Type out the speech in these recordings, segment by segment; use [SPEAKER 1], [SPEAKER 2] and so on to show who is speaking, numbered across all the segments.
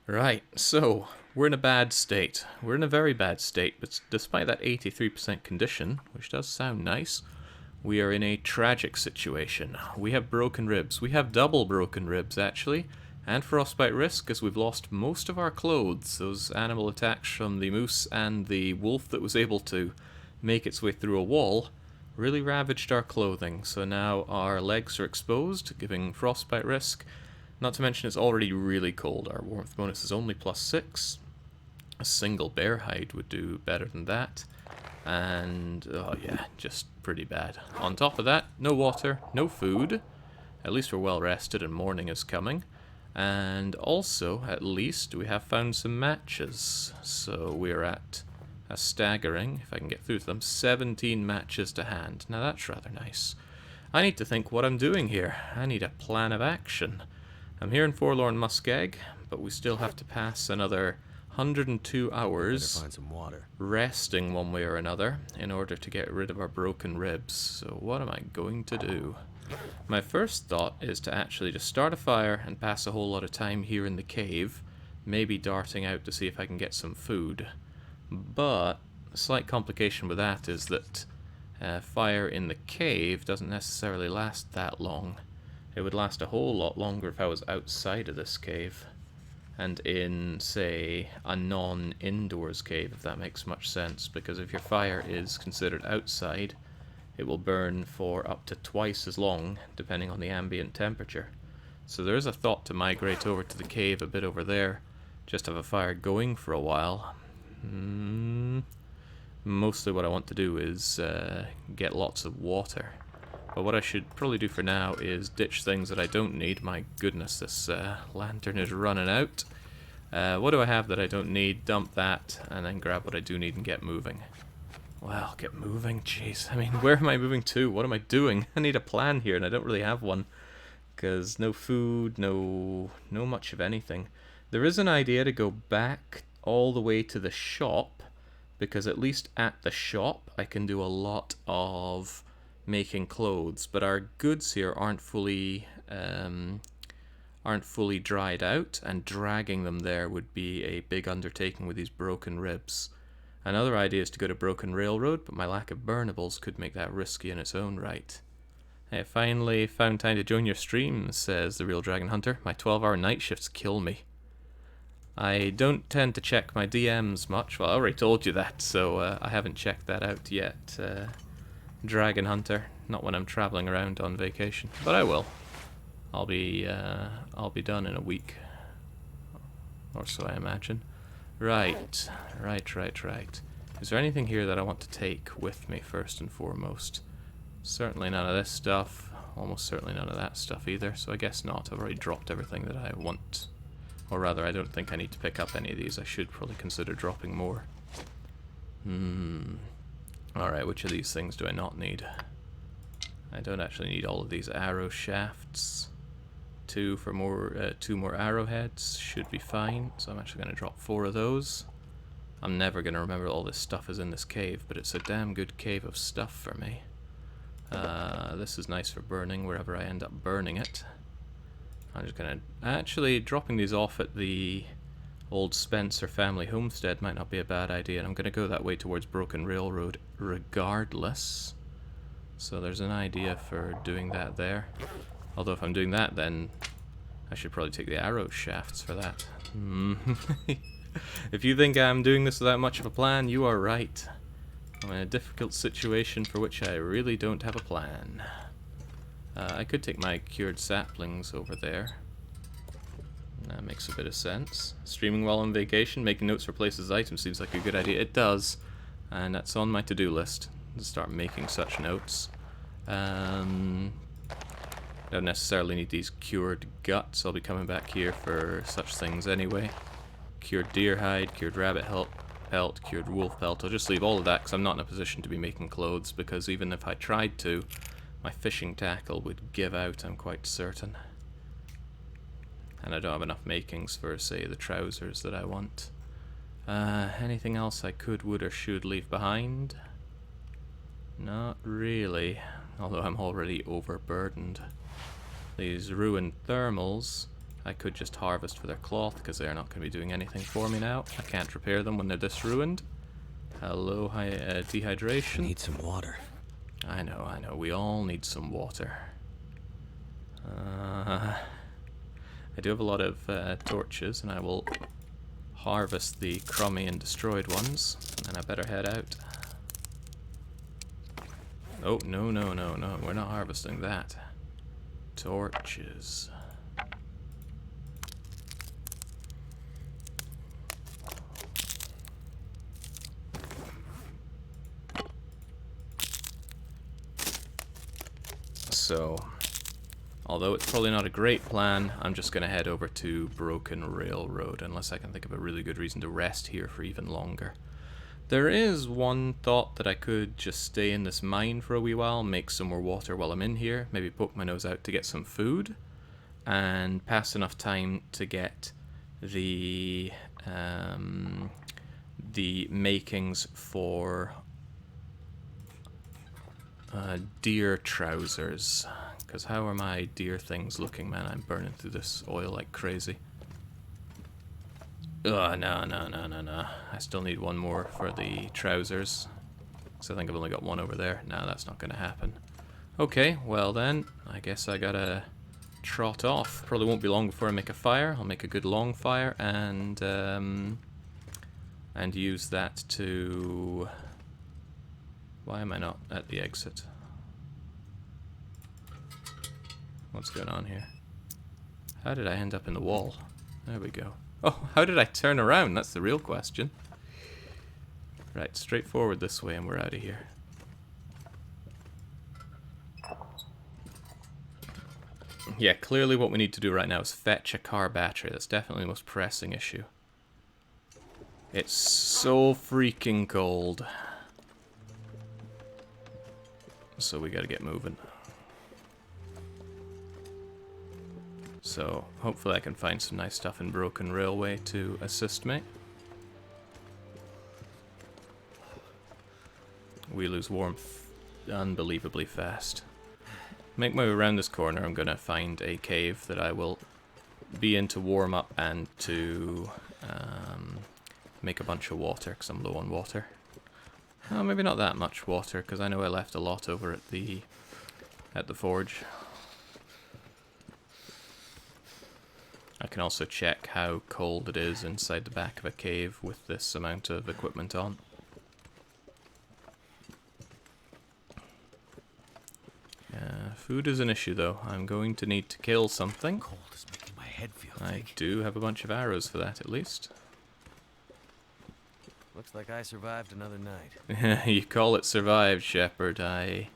[SPEAKER 1] Right, so we're in a bad state. We're in a very bad state, but despite that 83% condition, which does sound nice, we are in a tragic situation. We have broken ribs. We have double broken ribs, actually, and frostbite risk as we've lost most of our clothes. Those animal attacks from the moose and the wolf that was able to make its way through a wall really ravaged our clothing. So now our legs are exposed, giving frostbite risk. Not to mention it's already really cold. Our warmth bonus is only +6. A single bear hide would do better than that. And, oh yeah, just pretty bad. On top of that, no water, no food. At least we're well rested and morning is coming. And also, at least, we have found some matches. So we're at a staggering, if I can get through to them, 17 matches to hand. Now that's rather nice. I need to think what I'm doing here. I need a plan of action. I'm here in Forlorn Muskeg, but we still have to pass another 102 hours
[SPEAKER 2] find some water.
[SPEAKER 1] resting one way or another in order to get rid of our broken ribs. So what am I going to do? My first thought is to actually just start a fire and pass a whole lot of time here in the cave, maybe darting out to see if I can get some food. But a slight complication with that is that fire in the cave doesn't necessarily last that long. It would last a whole lot longer if I was outside of this cave and in, say, a non-indoors cave, if that makes much sense, because if your fire is considered outside, it will burn for up to twice as long, depending on the ambient temperature. So there is a thought to migrate over to the cave a bit over there, just have a fire going for a while. Mostly what I want to do is get lots of water. But what I should probably do for now is ditch things that I don't need. My goodness, this lantern is running out. What do I have that I don't need? Dump that, and then grab what I do need and get moving. Well, get moving? Jeez. I mean, where am I moving to? What am I doing? I need a plan here, and I don't really have one. Because no food, no much of anything. There is an idea to go back all the way to the shop, because at least at the shop I can do a lot of making clothes, but our goods here aren't fully dried out, and dragging them there would be a big undertaking with these broken ribs. Another idea is to go to Broken Railroad, but my lack of burnables could make that risky in its own right. I finally found time to join your stream, says the Real Dragon Hunter. My 12-hour night shifts kill me. I don't tend to check my DMs much. Well, I already told you that, so I haven't checked that out yet. Dragon Hunter, not when I'm traveling around on vacation, but I will. I'll be done in a week or so, I imagine. Right. Is there anything here that I want to take with me first and foremost? Certainly none of this stuff. Almost certainly none of that stuff either, so I guess not. I've already dropped everything that I want. Or rather, I don't think I need to pick up any of these. I should probably consider dropping more. Alright, which of these things do I not need? I don't actually need all of these arrow shafts. Two more arrowheads should be fine, so I'm actually going to drop 4 of those. I'm never going to remember all this stuff is in this cave, but it's a damn good cave of stuff for me. This is nice for burning wherever I end up burning it. I'm just going to... Actually, dropping these off at the old Spencer family homestead might not be a bad idea, and I'm going to go that way towards Broken Railroad regardless. So there's an idea for doing that there. Although if I'm doing that, then I should probably take the arrow shafts for that. If you think I'm doing this without much of a plan, you are right. I'm in a difficult situation for which I really don't have a plan. I could take my cured saplings over there. That makes a bit of sense. Streaming while on vacation, making notes for places items seems like a good idea. It does. And that's on my to-do list, to start making such notes. Don't necessarily need these cured guts. I'll be coming back here for such things anyway. Cured deer hide, cured rabbit pelt, cured wolf pelt. I'll just leave all of that because I'm not in a position to be making clothes, because even if I tried to, my fishing tackle would give out, I'm quite certain. And I don't have enough makings for, say, the trousers that I want. Anything else I could, would, or should leave behind? Not really, although I'm already overburdened. These ruined thermals I could just harvest for their cloth, because they're not going to be doing anything for me now. I can't repair them when they're this ruined. Hello, dehydration.
[SPEAKER 2] I need some water.
[SPEAKER 1] I know. We all need some water. I do have a lot of torches, and I will harvest the crummy and destroyed ones, and then I better head out. Oh, no, we're not harvesting that. Torches. So, although it's probably not a great plan, I'm just going to head over to Broken Railroad, unless I can think of a really good reason to rest here for even longer. There is one thought that I could just stay in this mine for a wee while, make some more water while I'm in here, maybe poke my nose out to get some food, and pass enough time to get the makings for deer trousers. Because how are my deer things looking, man? I'm burning through this oil like crazy. Ugh, no. I still need one more for the trousers. So I think I've only got one over there. No, that's not going to happen. Okay, well then, I guess I gotta trot off. Probably won't be long before I make a fire. I'll make a good long fire and use that to... Why am I not at the exit? What's going on here? How did I end up in the wall? There we go. Oh, how did I turn around? That's the real question. Right, straight forward this way and we're out of here. Yeah, clearly what we need to do right now is fetch a car battery. That's definitely the most pressing issue. It's so freaking cold. So we gotta get moving. So, hopefully I can find some nice stuff in Broken Railway to assist me. We lose warmth unbelievably fast. Make my way around this corner, I'm gonna find a cave that I will be in to warm up and to make a bunch of water, because I'm low on water. Oh, maybe not that much water, because I know I left a lot over at the forge. I can also check how cold it is inside the back of a cave with this amount of equipment on. Food is an issue though. I'm going to need to kill something.
[SPEAKER 2] Cold is making my head feel
[SPEAKER 1] I
[SPEAKER 2] big.
[SPEAKER 1] do have a bunch of arrows for that at least.
[SPEAKER 2] Looks like I survived another night.
[SPEAKER 1] You call it survived, Shepherd. I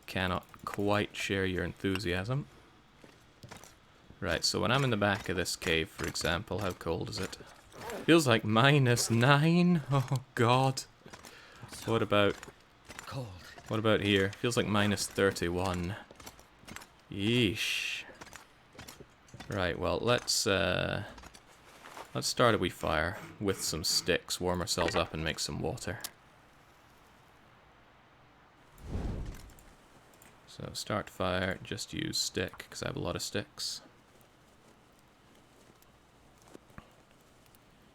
[SPEAKER 1] cannot quite share your enthusiasm. Right, so when I'm in the back of this cave, for example, how cold is it? Feels like -9. Oh god. What about
[SPEAKER 2] Cold.
[SPEAKER 1] What about here? Feels like -31. Yeesh. Right, well, let's start a wee fire with some sticks, warm ourselves up and make some water. So start fire, just use stick, because I have a lot of sticks.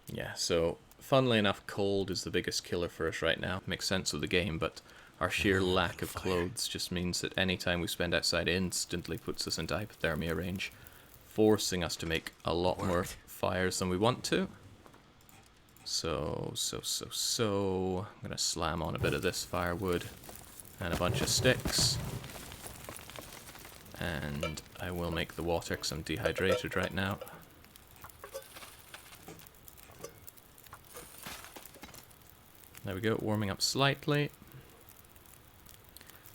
[SPEAKER 1] Yeah, so funnily enough, cold is the biggest killer for us right now. Makes sense of the game, but our sheer lack of clothes just means that any time we spend outside instantly puts us into hypothermia range, forcing us to make a lot more fires than we want to. So, I'm gonna slam on a bit of this firewood and a bunch of sticks. And I will make the water because I'm dehydrated right now. There we go, warming up slightly.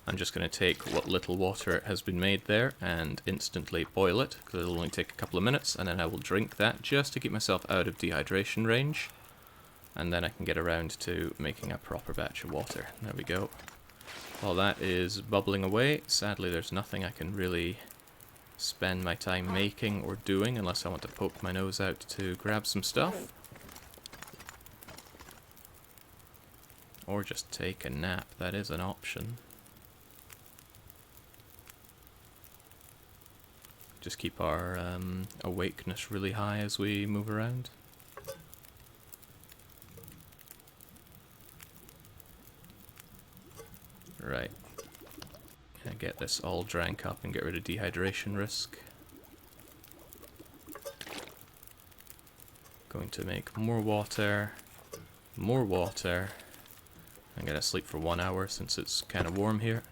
[SPEAKER 1] I'm just going to take what little water has been made there and instantly boil it, because it'll only take a couple of minutes, and then I will drink that just to keep myself out of dehydration range. And then I can get around to making a proper batch of water. There we go. While that is bubbling away, sadly there's nothing I can really spend my time making or doing unless I want to poke my nose out to grab some stuff. Or just take a nap, that is an option. Just keep our awakeness really high as we move around. Right. Gonna get this all drank up and get rid of dehydration risk. Going to make more water. More water. I'm gonna sleep for 1 hour since it's kind of warm here.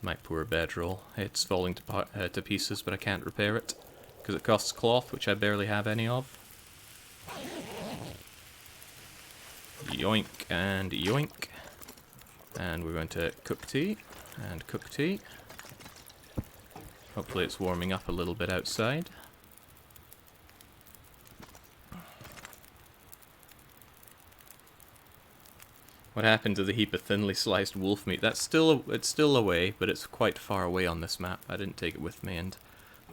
[SPEAKER 1] My poor bedroll. It's falling to pieces, but I can't repair it because it costs cloth, which I barely have any of. Yoink and yoink. And we're going to cook tea and cook tea. Hopefully it's warming up a little bit outside. What happened to the heap of thinly sliced wolf meat? It's still away, but it's quite far away on this map. I didn't take it with me, and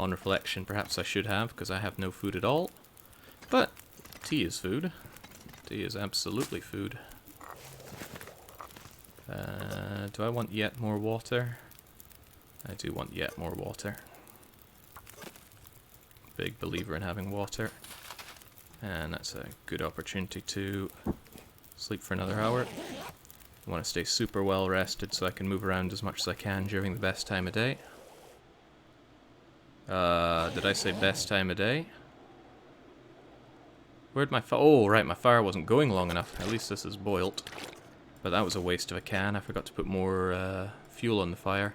[SPEAKER 1] on reflection, perhaps I should have, because I have no food at all. But tea is food. Tea is absolutely food. Do I want yet more water? I do want yet more water. Big believer in having water. And that's a good opportunity to sleep for another hour. I want to stay super well rested so I can move around as much as I can during the best time of day. Did I say best time of day? Where'd my fire? Oh, right, my fire wasn't going long enough. At least this is boiled. But that was a waste of a can. I forgot to put more fuel on the fire.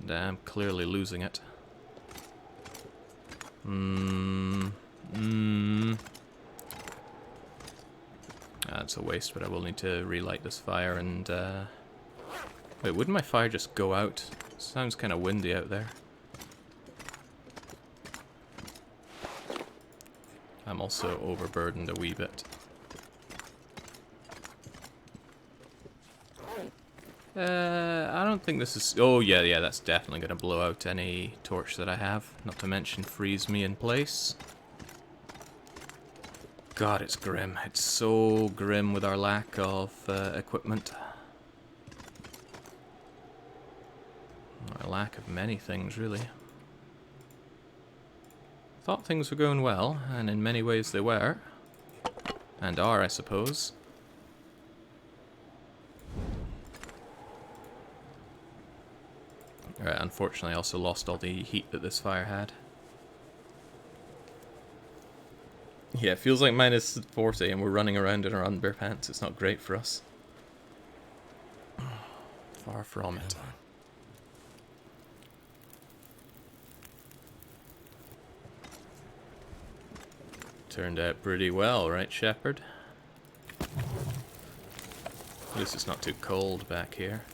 [SPEAKER 1] Damn, clearly losing it. That's a waste, but I will need to relight this fire and... Wait, wouldn't my fire just go out? Sounds kind of windy out there. I'm also overburdened a wee bit. I don't think this is... Oh, yeah, that's definitely going to blow out any torch that I have. Not to mention freeze me in place. God, it's grim. It's so grim with our lack of equipment. Our lack of many things, really. Thought things were going well, and in many ways they were. And are, I suppose. Alright, unfortunately I also lost all the heat that this fire had. Yeah, it feels like minus 40 and we're running around in our underwear pants. It's not great for us. Far from it. Turned out pretty well, right, Shepherd? At least it's not too cold back here.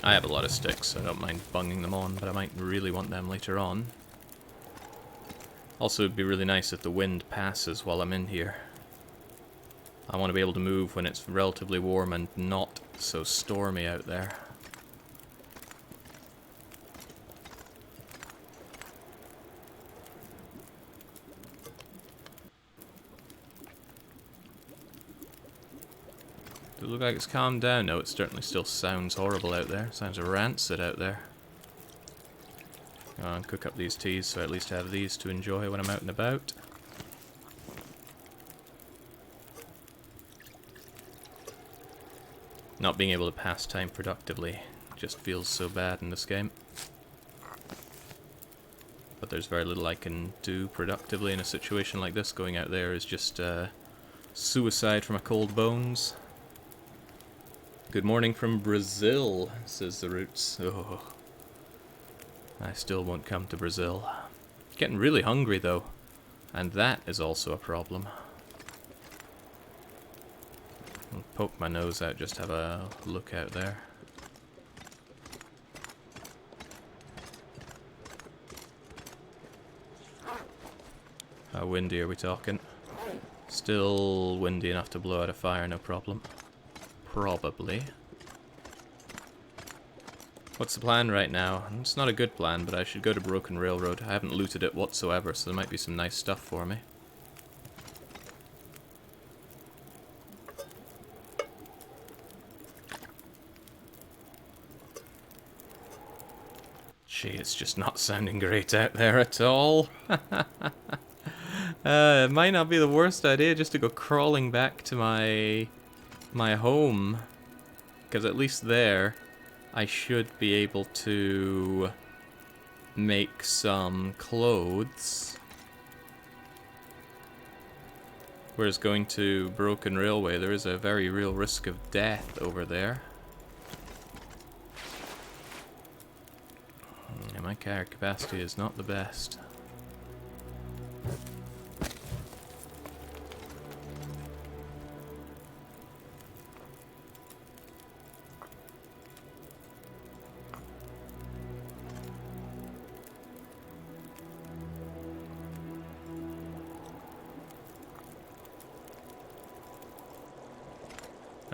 [SPEAKER 1] I have a lot of sticks, so I don't mind bunging them on, but I might really want them later on. Also, it'd be really nice if the wind passes while I'm in here. I want to be able to move when it's relatively warm and not so stormy out there. Does it look like it's calmed down? No, it certainly still sounds horrible out there. Sounds rancid out there. Go on, cook up these teas so I at least have these to enjoy when I'm out and about. Not being able to pass time productively just feels so bad in this game. But there's very little I can do productively in a situation like this. Going out there is just suicide for my cold bones. Good morning from Brazil, says the Roots. Oh, I still won't come to Brazil. Getting really hungry though, and that is also a problem. I'll poke my nose out, just have a look out there. How windy are we talking? Still windy enough to blow out a fire, no problem. Probably. What's the plan right now? It's not a good plan, but I should go to Broken Railroad. I haven't looted it whatsoever, so there might be some nice stuff for me. Gee, it's just not sounding great out there at all. It might not be the worst idea just to go crawling back to my home. Because at least there, I should be able to make some clothes. Whereas going to Broken Railway, there is a very real risk of death over there. Yeah, my carrier capacity is not the best.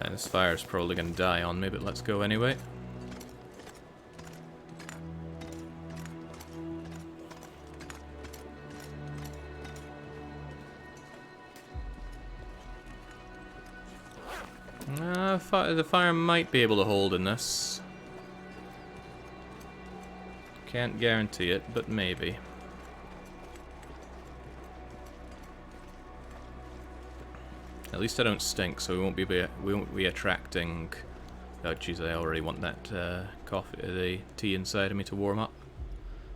[SPEAKER 1] Right, this fire's probably going to die on me, but let's go anyway. The fire might be able to hold in this. Can't guarantee it, but maybe. At least I don't stink, so we won't be attracting. Oh, jeez, I already want that the tea inside of me to warm up,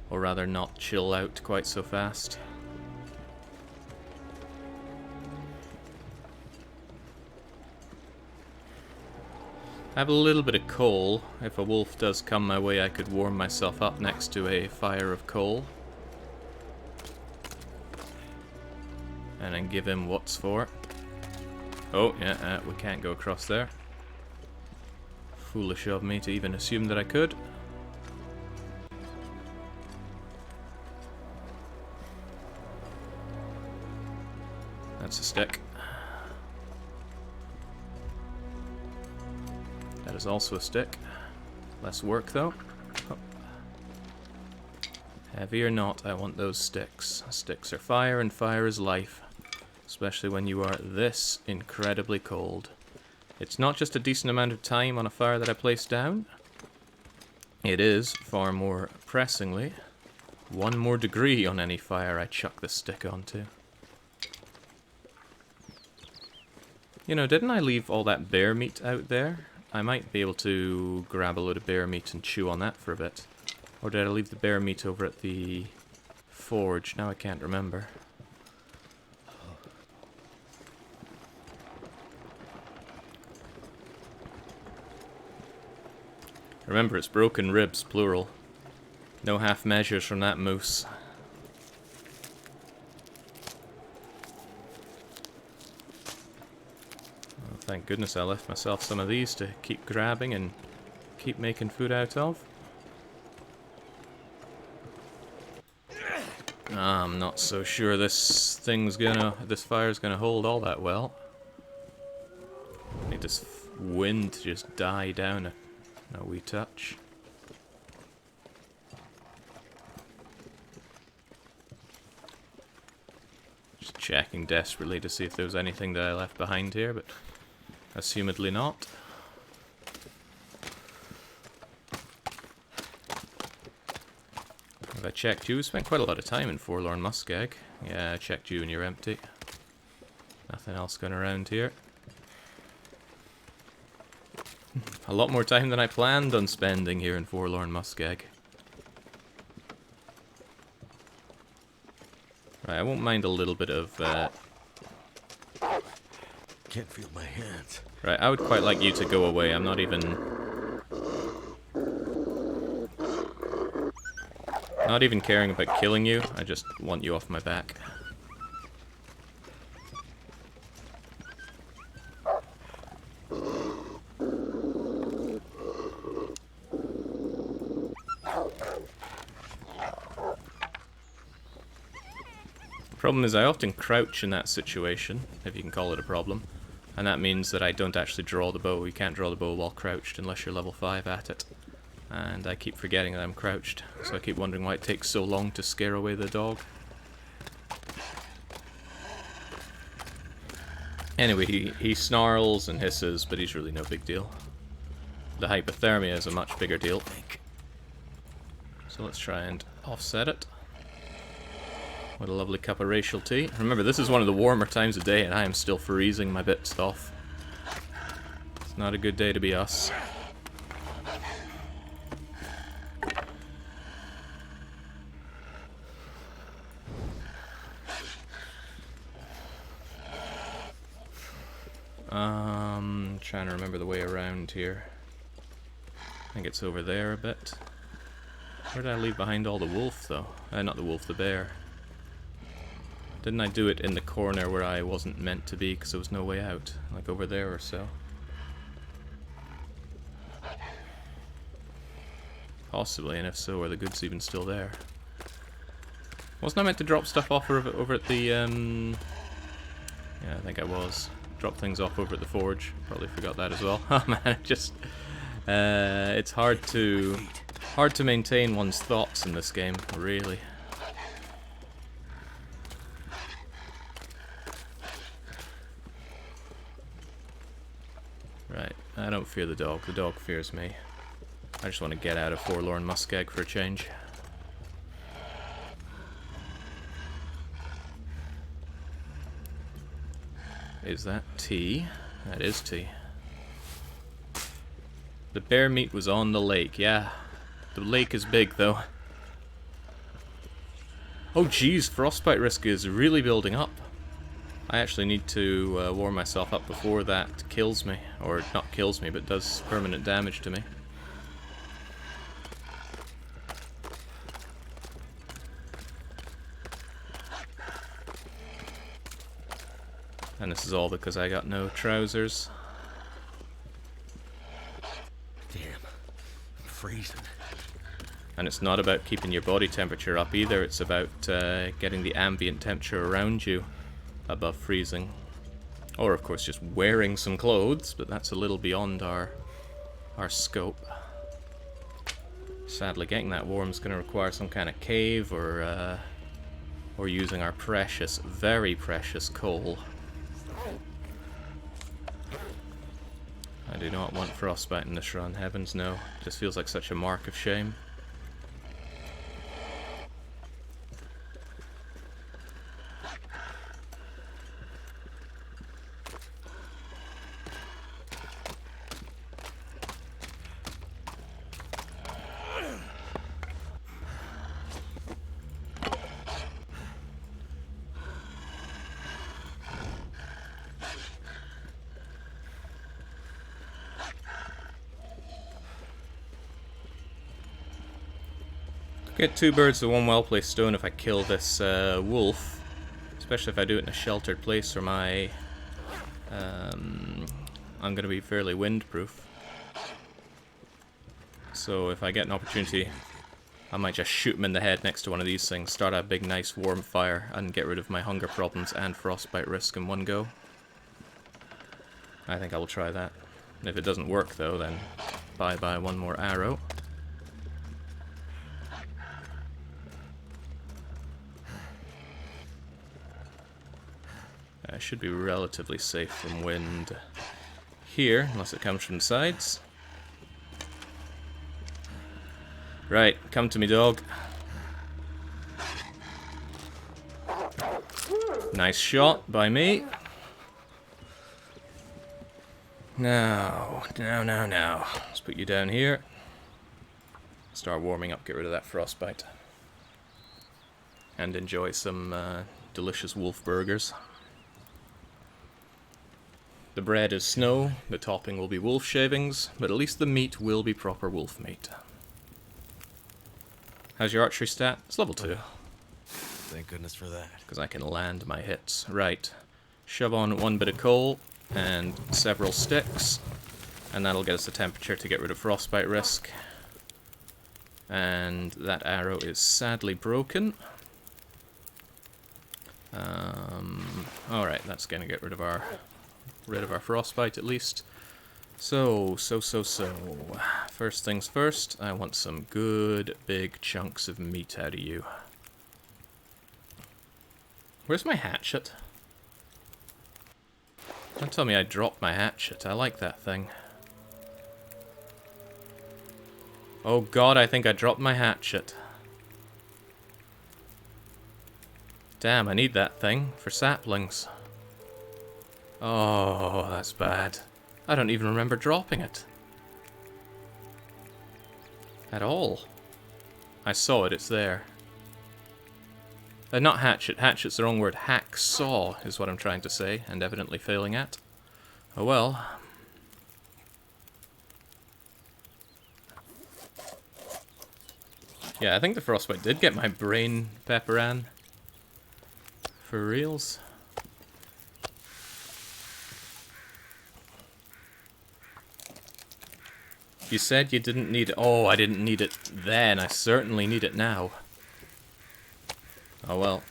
[SPEAKER 1] or rather, not chill out quite so fast. I have a little bit of coal. If a wolf does come my way, I could warm myself up next to a fire of coal. And then give him what's for. Oh, yeah, we can't go across there. Foolish of me to even assume that I could. That's a stick. That is also a stick. Less work, though. Oh. Heavy or not, I want those sticks. Sticks are fire, and fire is life. Especially when you are this incredibly cold. It's not just a decent amount of time on a fire that I place down. It is, far more pressingly, 1 more degree on any fire I chuck this stick onto. You know, didn't I leave all that bear meat out there? I might be able to grab a load of bear meat and chew on that for a bit. Or did I leave the bear meat over at the forge? Now I can't remember. Remember, it's broken ribs, plural. No half measures from that moose. Oh, thank goodness I left myself some of these to keep grabbing and keep making food out of. I'm not so sure this fire's gonna hold all that well. I need this wind to just die down a wee touch. Just checking desperately to see if there was anything that I left behind here, but assumedly not. Have I checked you? We spent quite a lot of time in Forlorn Muskeg. Yeah, I checked you and you're empty. Nothing else going around here. A lot more time than I planned on spending here in Forlorn Muskeg. Right, I won't mind a little bit of...
[SPEAKER 2] Can't feel my hands.
[SPEAKER 1] Right, I would quite like you to go away. I'm not even... Not even caring about killing you. I just want you off my back. Problem is I often crouch in that situation, if you can call it a problem, and that means that I don't actually draw the bow. You can't draw the bow while crouched unless you're level 5 at it. And I keep forgetting that I'm crouched, so I keep wondering why it takes so long to scare away the dog. Anyway, he snarls and hisses, but he's really no big deal. The hypothermia is a much bigger deal. So let's try and offset it. What a lovely cup of racial tea. Remember, this is one of the warmer times of day, and I am still freezing my bits off. It's not a good day to be us. Trying to remember the way around here. I think it's over there a bit. Where did I leave behind all the wolf, though? Not the wolf, the bear. Didn't I do it in the corner where I wasn't meant to be because there was no way out? Like over there or so? Possibly, and if so, are the goods even still there? Wasn't I meant to drop stuff off over at the, Yeah, I think I was. Drop things off over at the forge. Probably forgot that as well. Oh man, it just... it's hard to maintain one's thoughts in this game, really. Right, I don't fear the dog fears me. I just want to get out of Forlorn Muskeg for a change. Is that tea? That is tea. The bear meat was on the lake, yeah. The lake is big, though. Oh jeez, frostbite risk is really building up. I actually need to warm myself up before that kills me. Or not kills me, but does permanent damage to me. And this is all because I got no trousers.
[SPEAKER 2] Damn, I'm freezing.
[SPEAKER 1] And it's not about keeping your body temperature up either, it's about getting the ambient temperature around you above freezing. Or of course just wearing some clothes, but that's a little beyond our scope. Sadly, getting that warm is going to require some kind of cave or using our precious, very precious coal. I do not want frostbite in this run, heavens no. It just feels like such a mark of shame. Get two birds with one well-placed stone if I kill this wolf, especially if I do it in a sheltered place where my I'm going to be fairly windproof. So if I get an opportunity, I might just shoot him in the head next to one of these things, start a big nice warm fire, and get rid of my hunger problems and frostbite risk in one go. I think I will try that. If it doesn't work though, then bye-bye one more arrow. I should be relatively safe from wind here, unless it comes from the sides. Right, come to me, dog. Nice shot by me. Now. Let's put you down here. Start warming up, get rid of that frostbite. And enjoy some delicious wolf burgers. The bread is snow, the topping will be wolf shavings, but at least the meat will be proper wolf meat. How's your archery stat? It's level 2.
[SPEAKER 2] Thank goodness for that.
[SPEAKER 1] Because I can land my hits. Right. Shove on one bit of coal and several sticks, and that'll get us the temperature to get rid of frostbite risk. And that arrow is sadly broken. Alright, that's gonna get rid of our frostbite at least. So. first things first, I want some good big chunks of meat out of you. Where's my hatchet? Don't tell me I dropped my hatchet. I like that thing. Oh god, I think I dropped my hatchet. Damn, I need that thing for saplings. Oh, that's bad. I don't even remember dropping it. At all. I saw it, it's there. Not hatchet. Hatchet's the wrong word. Hacksaw is what I'm trying to say, and evidently failing at. Oh well. Yeah, I think the frostbite did get my brain, Pepperan. For reals. You said you didn't need it. Oh, I didn't need it then. I certainly need it now. Oh well.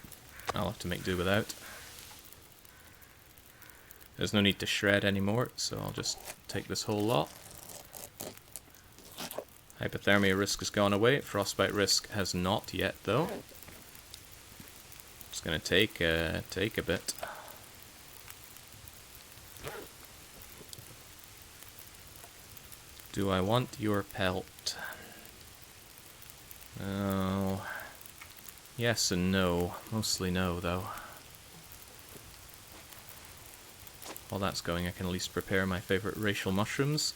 [SPEAKER 1] I'll have to make do without. There's no need to shred anymore, so I'll just take this whole lot. Hypothermia risk has gone away. Frostbite risk has not yet, though. It's gonna take a bit. Do I want your pelt? Oh, yes and no. Mostly no, though. While that's going, I can at least prepare my favorite racial mushrooms.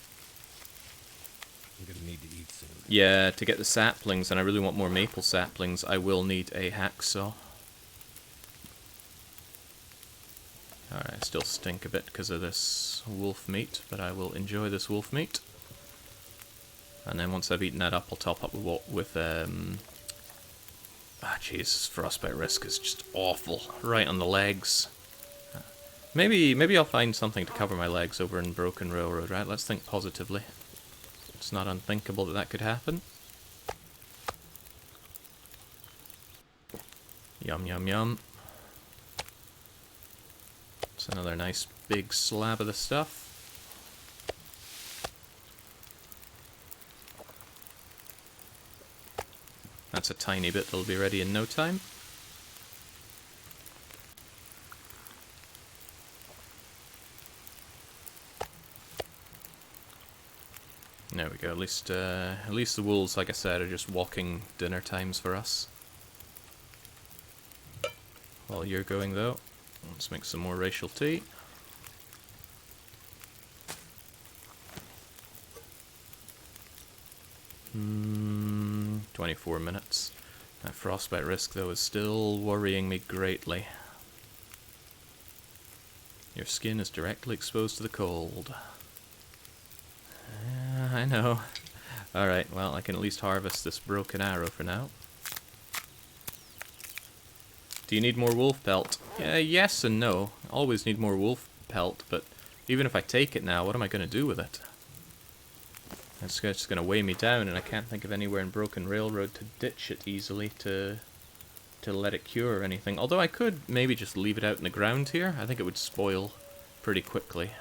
[SPEAKER 2] I'm gonna need to eat soon.
[SPEAKER 1] Yeah, to get the saplings, and I really want more maple saplings, I will need a hacksaw. Alright, I still stink a bit because of this wolf meat, but I will enjoy this wolf meat. And then once I've eaten that up, I'll top up with Jesus, frostbite risk is just awful. Right on the legs. Maybe I'll find something to cover my legs over in Broken Railroad, right? Let's think positively. It's not unthinkable that that could happen. Yum, yum, yum. It's another nice big slab of the stuff. That's a tiny bit that'll be ready in no time. There we go. At least the wolves, like I said, are just walking dinner times for us. While you're going, though, let's make some more racial tea. Hmm, 24 minutes. That frostbite risk, though, is still worrying me greatly. Your skin is directly exposed to the cold. I know. Alright, well, I can at least harvest this broken arrow for now. Do you need more wolf pelt? Yes and no. Always need more wolf pelt, but even if I take it now, what am I going to do with it? It's just going to weigh me down, and I can't think of anywhere in Broken Railroad to ditch it easily to let it cure or anything. Although I could maybe just leave it out in the ground here. I think it would spoil pretty quickly.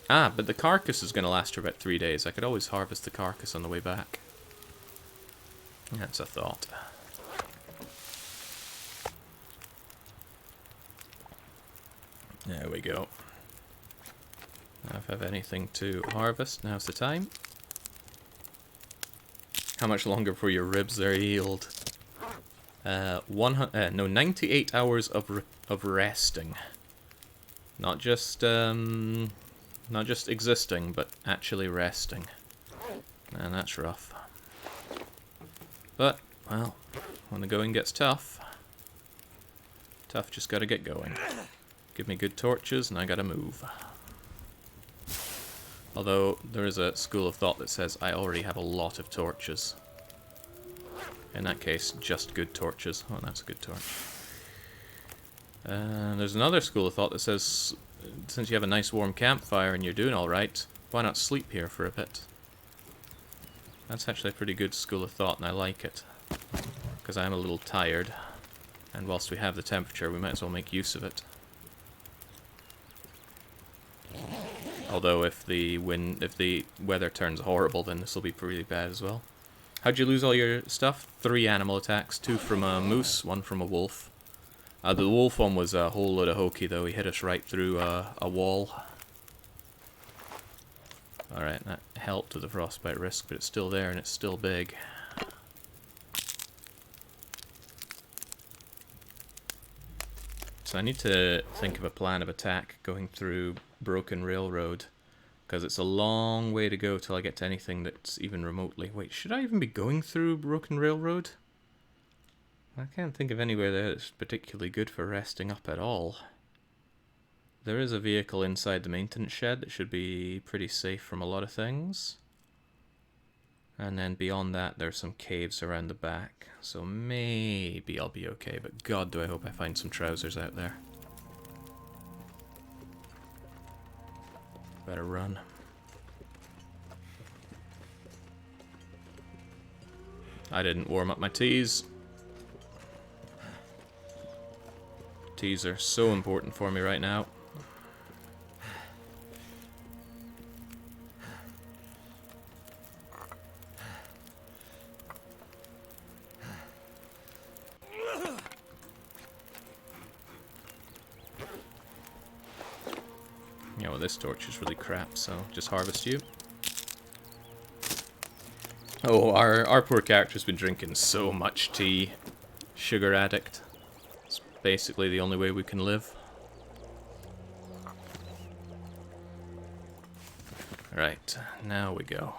[SPEAKER 1] Ah, but the carcass is going to last for about 3 days. I could always harvest the carcass on the way back. That's a thought. There we go. Now if I have anything to harvest, now's the time. How much longer before your ribs are healed? 98 hours of resting. Not just existing, but actually resting. And that's rough. But, well, when the going gets tough, just gotta get going. Give me good torches, and I gotta move. Although, there is a school of thought that says I already have a lot of torches. In that case, just good torches. Oh, that's a good torch. There's another school of thought that says, since you have a nice warm campfire and you're doing alright, why not sleep here for a bit? That's actually a pretty good school of thought, and I like it. Because I'm a little tired, and whilst we have the temperature, we might as well make use of it. Although if the weather turns horrible, then this will be really bad as well. How'd you lose all your stuff? 3 animal attacks, 2 from a moose, 1 from a wolf. The wolf one was a whole load of hokey though, he hit us right through a wall. Alright, that helped with the frostbite risk, but it's still there and it's still big. So I need to think of a plan of attack going through Broken Railroad, because it's a long way to go till I get to anything that's even remotely... Wait, should I even be going through Broken Railroad? I can't think of anywhere there that's particularly good for resting up at all. There is a vehicle inside the maintenance shed that should be pretty safe from a lot of things. And then beyond that, there's some caves around the back. So maybe I'll be okay, but God, do I hope I find some trousers out there. Better run. I didn't warm up my teas. Teas are so important for me right now. Yeah, well, this torch is really crap, so just harvest you. Oh, our poor character's been drinking so much tea. Sugar addict. It's basically the only way we can live. Right, now we go.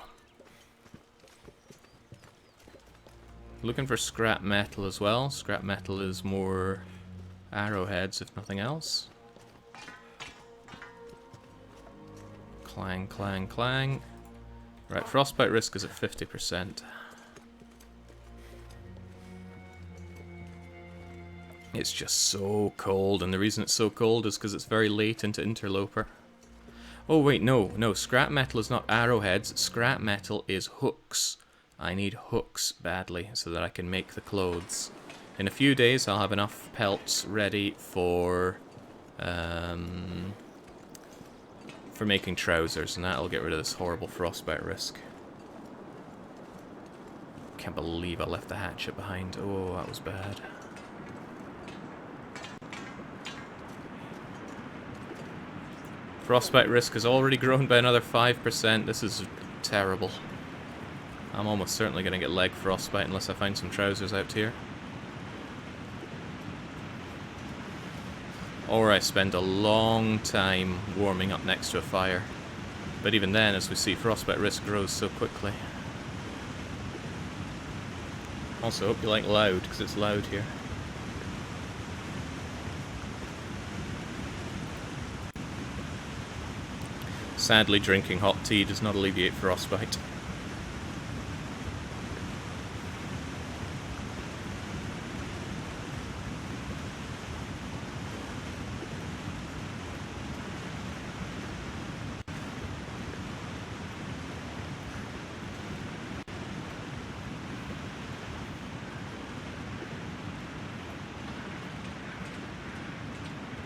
[SPEAKER 1] Looking for scrap metal as well. Scrap metal is more arrowheads, if nothing else. Clang, clang, clang. Right, frostbite risk is at 50%. It's just so cold, and the reason it's so cold is because it's very late into Interloper. Oh wait, no, scrap metal is not arrowheads, scrap metal is hooks. I need hooks badly so that I can make the clothes. In a few days I'll have enough pelts ready for making trousers, and that'll get rid of this horrible frostbite risk. Can't believe I left the hatchet behind. Oh, that was bad. Frostbite risk has already grown by another 5%. This is terrible. I'm almost certainly going to get leg frostbite unless I find some trousers out here. Or I spend a long time warming up next to a fire. But even then, as we see, frostbite risk grows so quickly. Also, hope you like loud, because it's loud here. Sadly, drinking hot tea does not alleviate frostbite.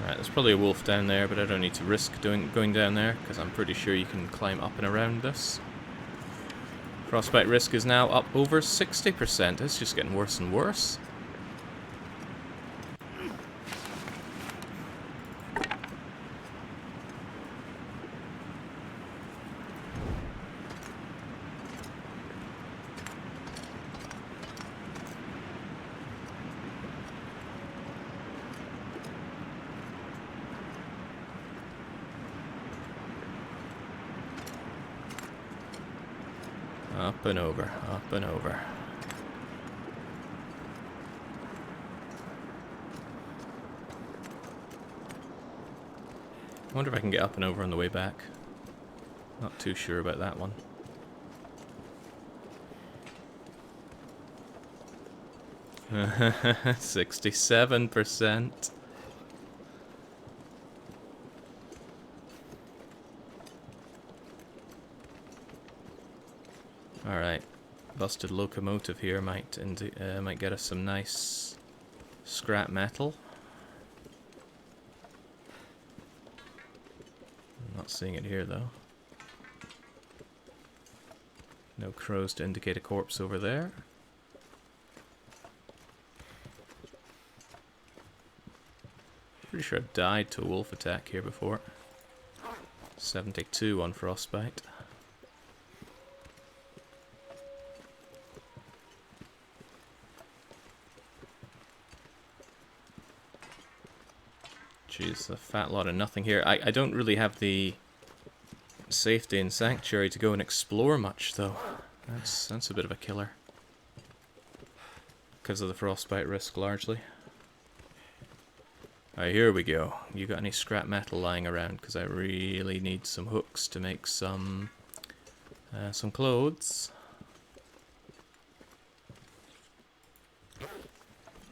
[SPEAKER 1] Right, there's probably a wolf down there, but I don't need to risk going down there, because I'm pretty sure you can climb up and around this. Frostbite risk is now up over 60%. It's just getting worse and worse. Up and over, up and over. I wonder if I can get up and over on the way back. Not too sure about that one. $67%. Alright, busted locomotive here might get us some nice scrap metal. I'm not seeing it here though. crows to indicate a corpse over there. Pretty sure I've died to a wolf attack here before. 72 on frostbite. Jeez, a fat lot of nothing here. I don't really have the safety and sanctuary to go and explore much, though. That's a bit of a killer. Because of the frostbite risk, largely. Alright, here we go. You got any scrap metal lying around? Because I really need some hooks to make some clothes.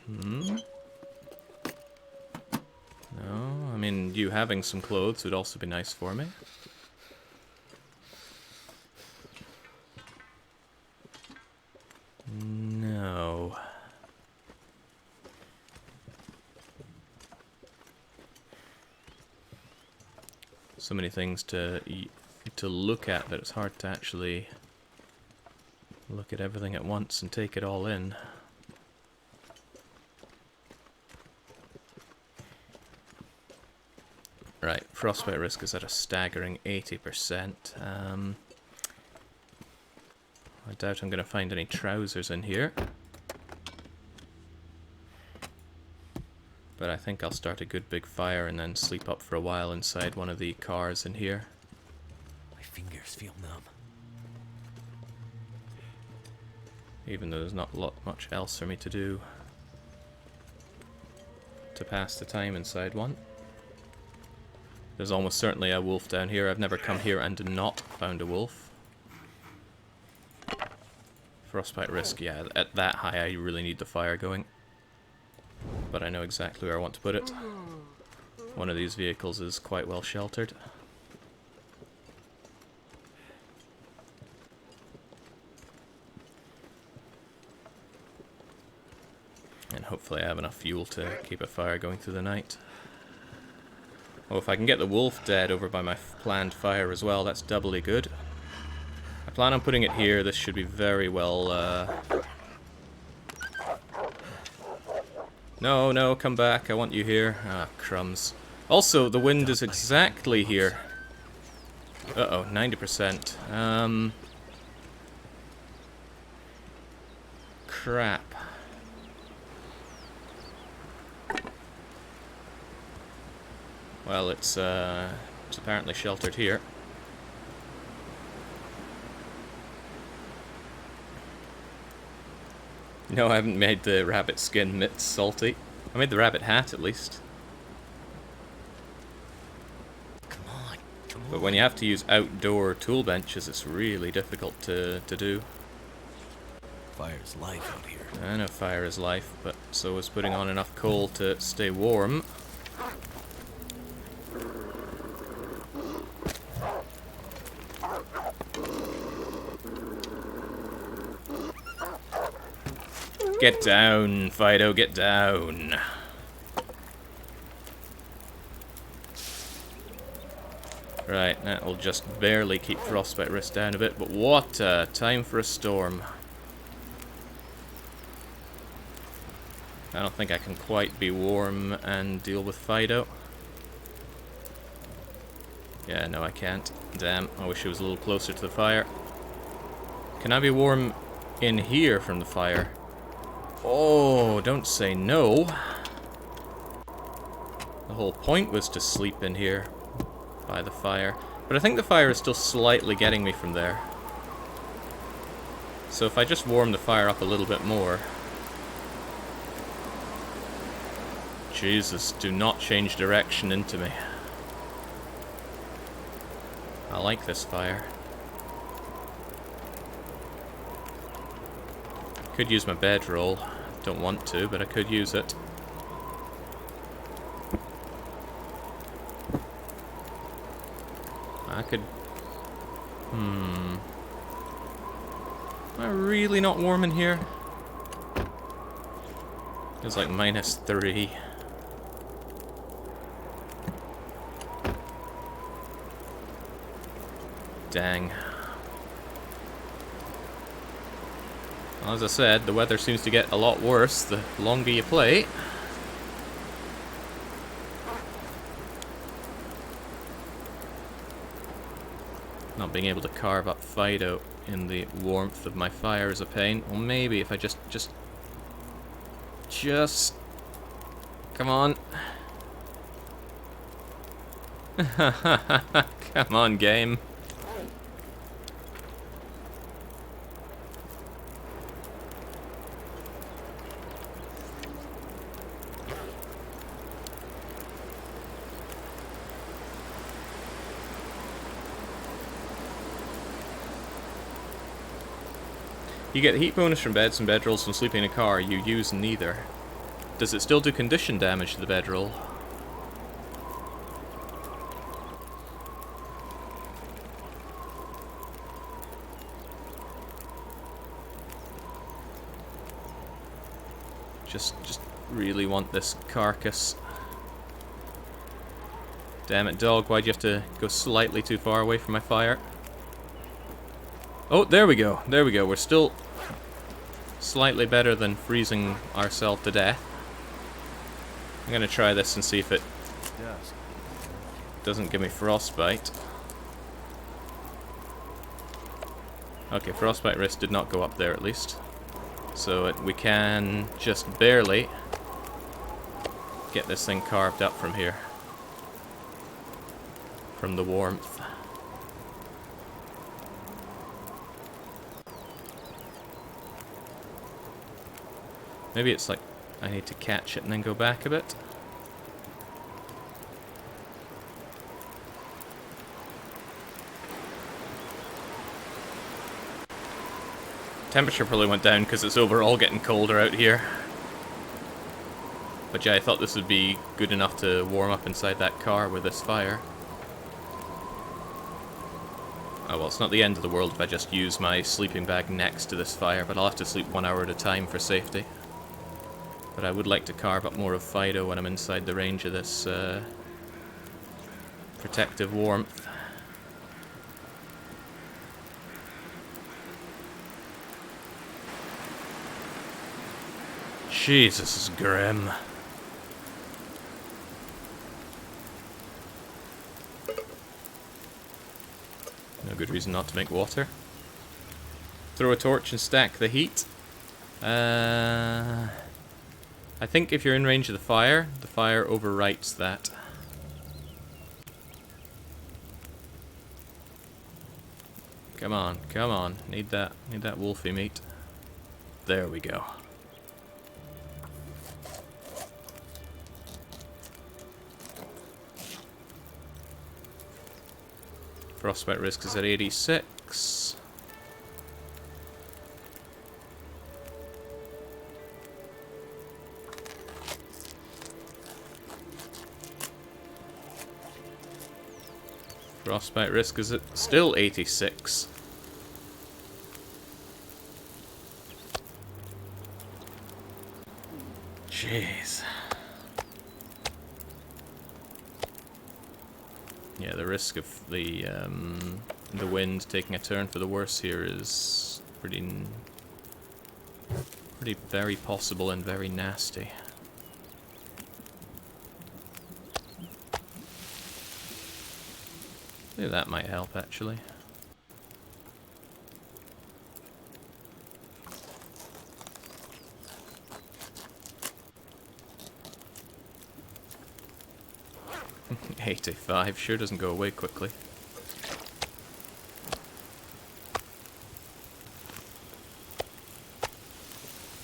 [SPEAKER 1] Hmm? No, I mean, you having some clothes would also be nice for me. No. So many things to look at that it's hard to actually look at everything at once and take it all in. Right, frostbite risk is at a staggering 80%. I doubt I'm going to find any trousers in here. But I think I'll start a good big fire and then sleep up for a while inside one of the cars in here.
[SPEAKER 2] My fingers feel numb.
[SPEAKER 1] Even though there's not much else for me to do to pass the time inside one. There's almost certainly a wolf down here. I've never come here and not found a wolf. Frostbite risk, yeah, at that high I really need the fire going. But I know exactly where I want to put it. One of these vehicles is quite well sheltered. And hopefully I have enough fuel to keep a fire going through the night. Oh, if I can get the wolf dead over by my planned fire as well, that's doubly good. I plan on putting it here. This should be very well... No, no, come back. I want you here. Ah, crumbs. Also, the wind is exactly here. Uh-oh, 90%. Crap. Well, it's apparently sheltered here. No, I haven't made the rabbit skin mitts salty. I made the rabbit hat, at least.
[SPEAKER 2] Come on, come on.
[SPEAKER 1] But when you have to use outdoor tool benches, it's really difficult to do.
[SPEAKER 2] Fire's life out here.
[SPEAKER 1] I know fire is life, but so is putting on enough coal to stay warm. Get down, Fido, get down. Right, that will just barely keep frostbite risk down a bit, but what a time for a storm. I don't think I can quite be warm and deal with Fido. Yeah, no I can't. Damn, I wish it was a little closer to the fire. Can I be warm in here from the fire? Oh, don't say no. The whole point was to sleep in here by the fire. But I think the fire is still slightly getting me from there. So if I just warm the fire up a little bit more... Jesus, do not change direction into me. I like this fire. Could use my bedroll. Don't want to, but I could use it. I could... Am I really not warm in here? It's like -3. Dang. Well, as I said, the weather seems to get a lot worse the longer you play. Not being able to carve up Fido in the warmth of my fire is a pain. Well, maybe if I just... Come on. Come on, game. You get heat bonus from beds and bedrolls from sleeping in a car. You use neither. Does it still do condition damage to the bedroll? Just really want this carcass. Damn it, dog, why'd you have to go slightly too far away from my fire? Oh, there we go, there we go. We're still slightly better than freezing ourselves to death. I'm gonna try this and see if it doesn't give me frostbite. Okay, frostbite risk did not go up there at least. So we can just barely get this thing carved up from here. From the warmth. Maybe it's like I need to catch it and then go back a bit. Temperature probably went down because it's overall getting colder out here. But yeah, I thought this would be good enough to warm up inside that car with this fire. Oh well, it's not the end of the world if I just use my sleeping bag next to this fire, but I'll have to sleep 1 hour at a time for safety. But I would like to carve up more of Fido when I'm inside the range of this protective warmth. Jesus, this is grim. No good reason not to make water. Throw a torch and stack the heat. I think if you're in range of the fire overwrites that. Come on, come on. Need that wolfy meat. There we go. Frostbite risk is at 86. Frostbite risk is at still 86. Jeez. Yeah, the risk of the wind taking a turn for the worse here is pretty very possible and very nasty. Maybe that might help, actually. $85 sure doesn't go away quickly.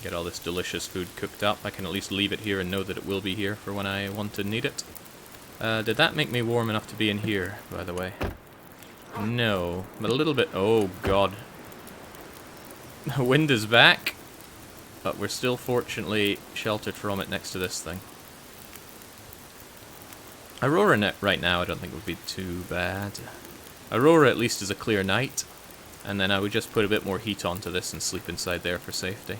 [SPEAKER 1] Get all this delicious food cooked up. I can at least leave it here and know that it will be here for when I want to need it. Did that make me warm enough to be in here, by the way? No, but a little bit. Oh, God. The wind is back, but we're still fortunately sheltered from it next to this thing. Aurora net right now I don't think would be too bad. Aurora at least is a clear night, and then I would just put a bit more heat onto this and sleep inside there for safety.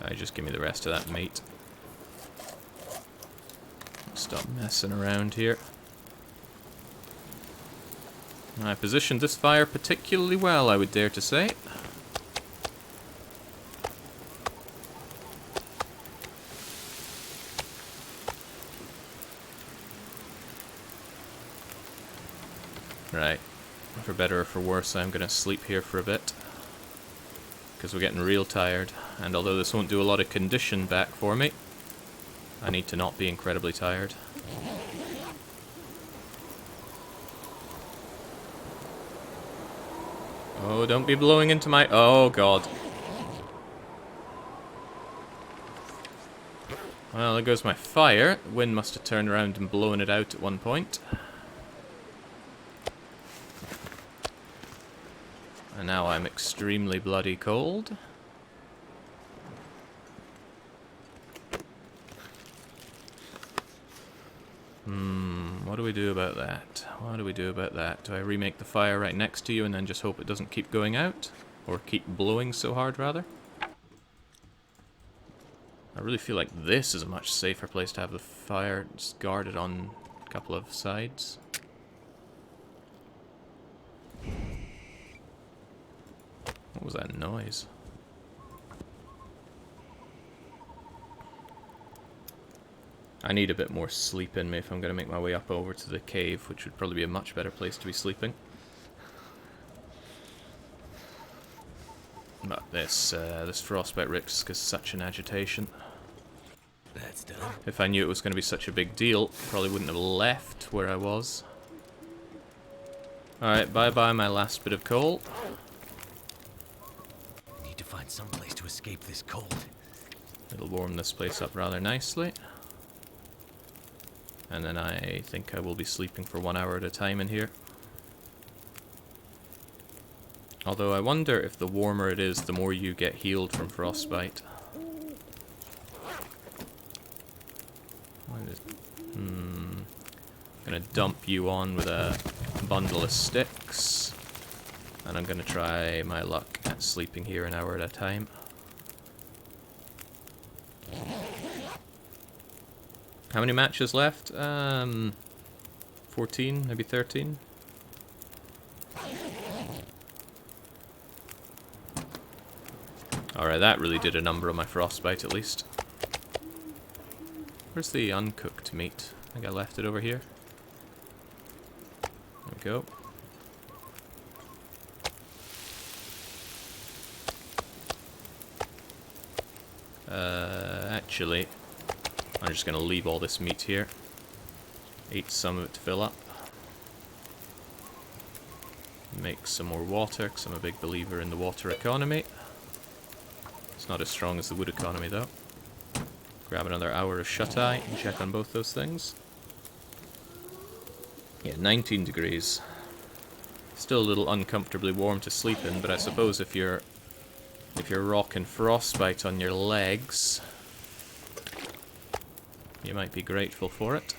[SPEAKER 1] Alright, just give me the rest of that meat. Stop messing around here. I positioned this fire particularly well, I would dare to say. Right. For better or for worse, I'm going to sleep here for a bit. Because we're getting real tired. And although this won't do a lot of condition back for me, I need to not be incredibly tired. Oh, don't be blowing into my... Oh, God. Well, there goes my fire. The wind must have turned around and blown it out at one point. And now I'm extremely bloody cold. What do we do about that? What do we do about that? Do I remake the fire right next to you and then just hope it doesn't keep going out? Or keep blowing so hard, rather? I really feel like this is a much safer place to have the fire just guarded on a couple of sides. What was that noise? I need a bit more sleep in me if I'm going to make my way up over to the cave, which would probably be a much better place to be sleeping. But this frostbite risk is such an agitation.
[SPEAKER 2] That's done.
[SPEAKER 1] If I knew it was going to be such a big deal, probably wouldn't have left where I was. Alright, bye-bye my last bit of coal.
[SPEAKER 2] I need to find some place to escape this cold.
[SPEAKER 1] It'll warm this place up rather nicely. And then I think I will be sleeping for 1 hour at a time in here. Although I wonder if the warmer it is, the more you get healed from frostbite. I'm gonna dump you on with a bundle of sticks. And I'm gonna try my luck at sleeping here an hour at a time. How many matches left? 14, maybe 13? Alright, that really did a number on my frostbite at least. Where's the uncooked meat? I think I left it over here. There we go. Actually, I'm just going to leave all this meat here. Eat some of it to fill up. Make some more water, because I'm a big believer in the water economy. It's not as strong as the wood economy, though. Grab another hour of shut-eye and check on both those things. Yeah, 19 degrees. Still a little uncomfortably warm to sleep in, but I suppose if you're rocking frostbite on your legs, you might be grateful for it.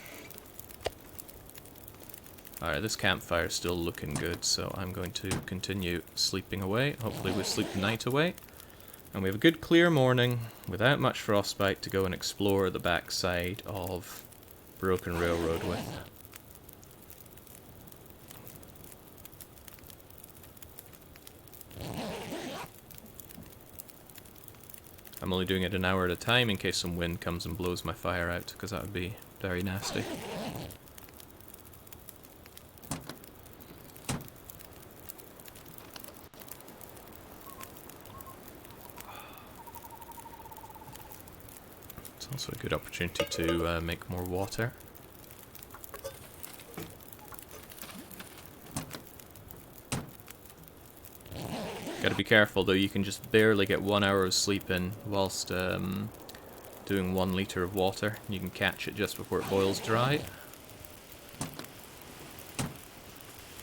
[SPEAKER 1] Alright, this campfire is still looking good, so I'm going to continue sleeping away. Hopefully we sleep the night away. And we have a good clear morning, without much frostbite, to go and explore the backside of Broken Railroad with. I'm only doing it an hour at a time in case some wind comes and blows my fire out, because that would be very nasty. It's also a good opportunity to make more water. Gotta be careful though, you can just barely get 1 hour of sleep in whilst doing 1 litre of water. You can catch it just before it boils dry.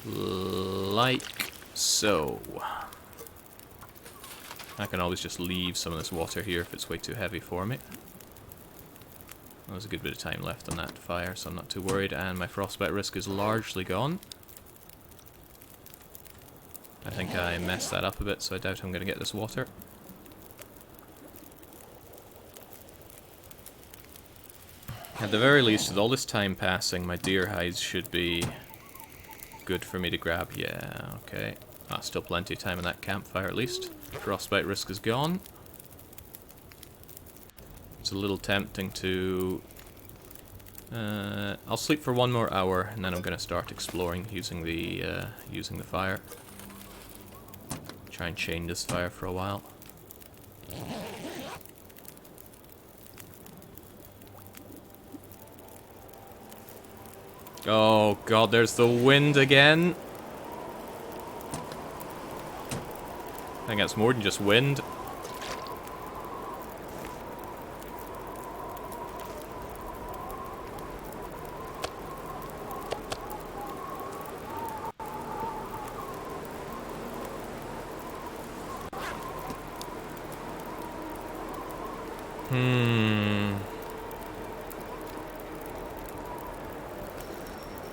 [SPEAKER 1] Like so. I can always just leave some of this water here if it's way too heavy for me. There's a good bit of time left on that fire, so I'm not too worried, and my frostbite risk is largely gone. I think I messed that up a bit, so I doubt I'm going to get this water. At the very least, with all this time passing, my deer hides should be good for me to grab. Yeah, okay. Ah, still plenty of time in that campfire at least. Frostbite risk is gone. It's a little tempting to... I'll sleep for 1 more hour, and then I'm going to start exploring using the fire. Try and chain this fire for a while. Oh god, there's the wind again. I think that's more than just wind.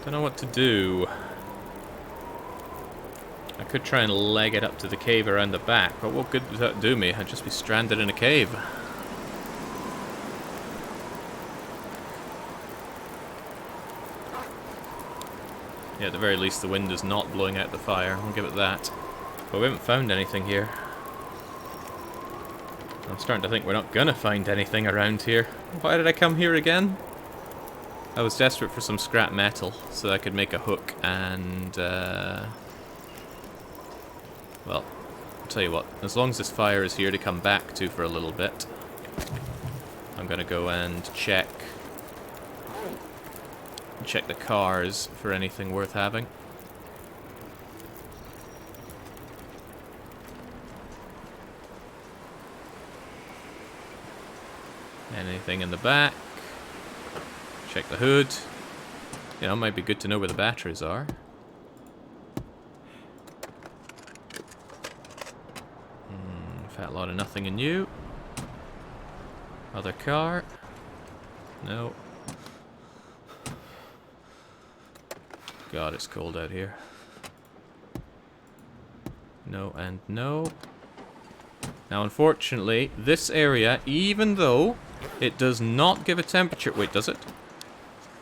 [SPEAKER 1] Don't know what to do. I could try and leg it up to the cave around the back, but what good does that do me? I'd just be stranded in a cave. Yeah, at the very least the wind is not blowing out the fire, I'll give it that. But we haven't found anything here. I'm starting to think we're not gonna find anything around here. Why did I come here again? I was desperate for some scrap metal so that I could make a hook and, well, I'll tell you what, as long as this fire is here to come back to for a little bit, I'm gonna go and check the cars for anything worth having. Anything in the back? Check the hood. You know, it might be good to know where the batteries are. Fat lot of nothing in you. Other car. No. God, it's cold out here. No and no. Now, unfortunately, this area, even though it does not give a temperature... Wait, does it?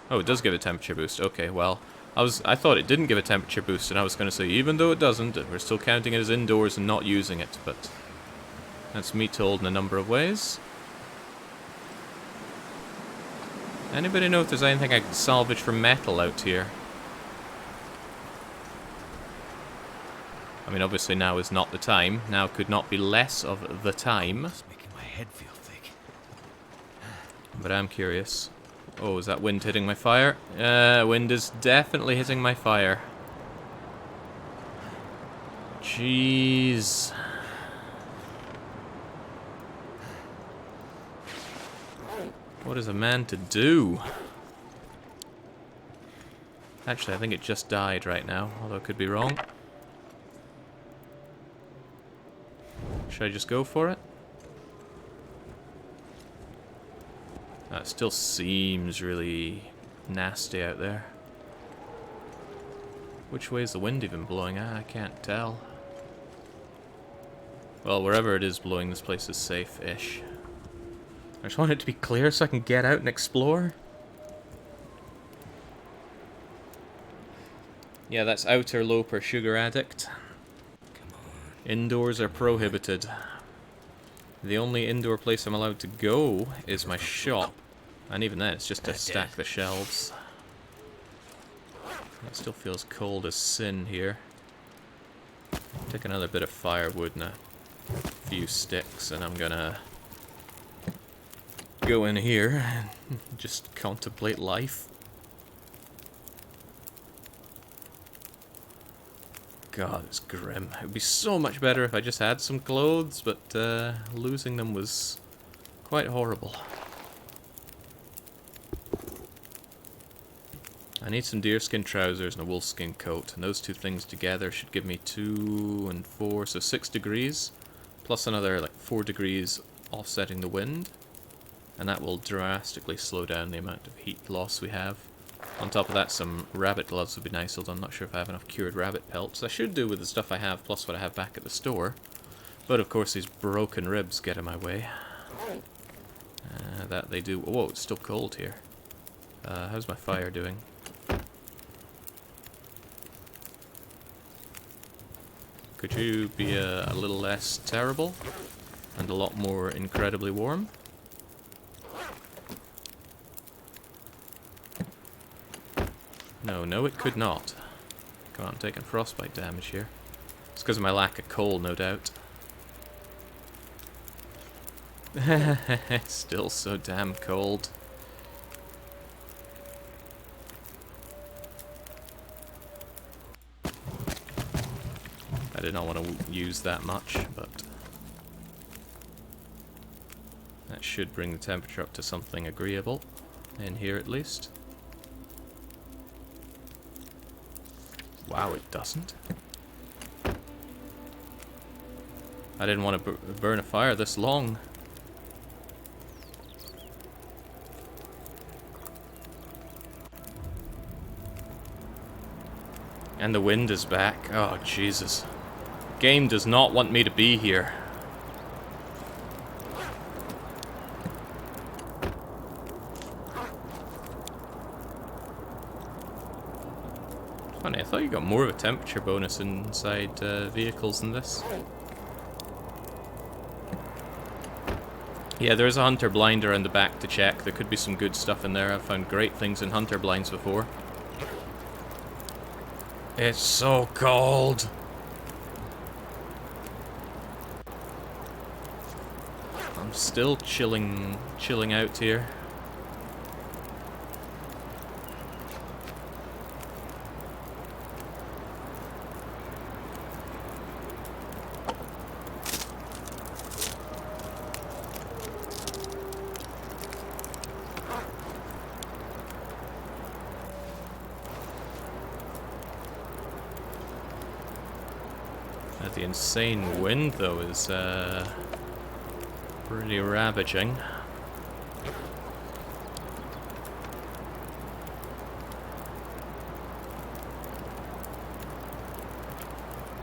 [SPEAKER 1] Oh, it does give a temperature boost. Okay, well, I thought it didn't give a temperature boost, and I was going to say, even though it doesn't, we're still counting it as indoors and not using it, but that's me told in a number of ways. Anybody know if there's anything I can salvage from metal out here? I mean, obviously now is not the time. Now could not be less of the time.
[SPEAKER 2] It's making my head feel thick.
[SPEAKER 1] But I'm curious. Oh, is that wind hitting my fire? Wind is definitely hitting my fire. Jeez. What is a man to do? Actually, I think it just died right now, although I could be wrong. Should I just go for it? It still seems really nasty out there. Which way is the wind even blowing? I can't tell. Well, wherever it is blowing, this place is safe-ish. I just want it to be clear so I can get out and explore. Yeah, that's Outerloper, Sugar Addict. Indoors are prohibited. The only indoor place I'm allowed to go is my shop. And even then, it's just to stack the shelves. It still feels cold as sin here. Take another bit of firewood and a few sticks, and I'm gonna go in here and just contemplate life. God, it's grim. It would be so much better if I just had some clothes, but losing them was quite horrible. I need some deerskin trousers and a wolfskin coat, and those two things together should give me 2 and 4, so 6 degrees, plus another like 4 degrees offsetting the wind, and that will drastically slow down the amount of heat loss we have. On top of that, some rabbit gloves would be nice, although I'm not sure if I have enough cured rabbit pelts. I should do with the stuff I have, plus what I have back at the store. But of course these broken ribs get in my way. That they do. Whoa, it's still cold here. How's my fire doing? Could you be a little less terrible? And a lot more incredibly warm? No, it could not. Come on, I'm taking frostbite damage here. It's because of my lack of coal, no doubt. It's still so damn cold. I did not want to use that much, but that should bring the temperature up to something agreeable, in here at least. Wow, it doesn't. I didn't want to burn a fire this long. And the wind is back. Oh, Jesus. Game does not want me to be here. Funny, I thought you got more of a temperature bonus inside vehicles than this. Yeah, there's a hunter blind around the back to check. There could be some good stuff in there. I've found great things in hunter blinds before. It's so cold. I'm still chilling out here. The insane wind, though, is pretty ravaging.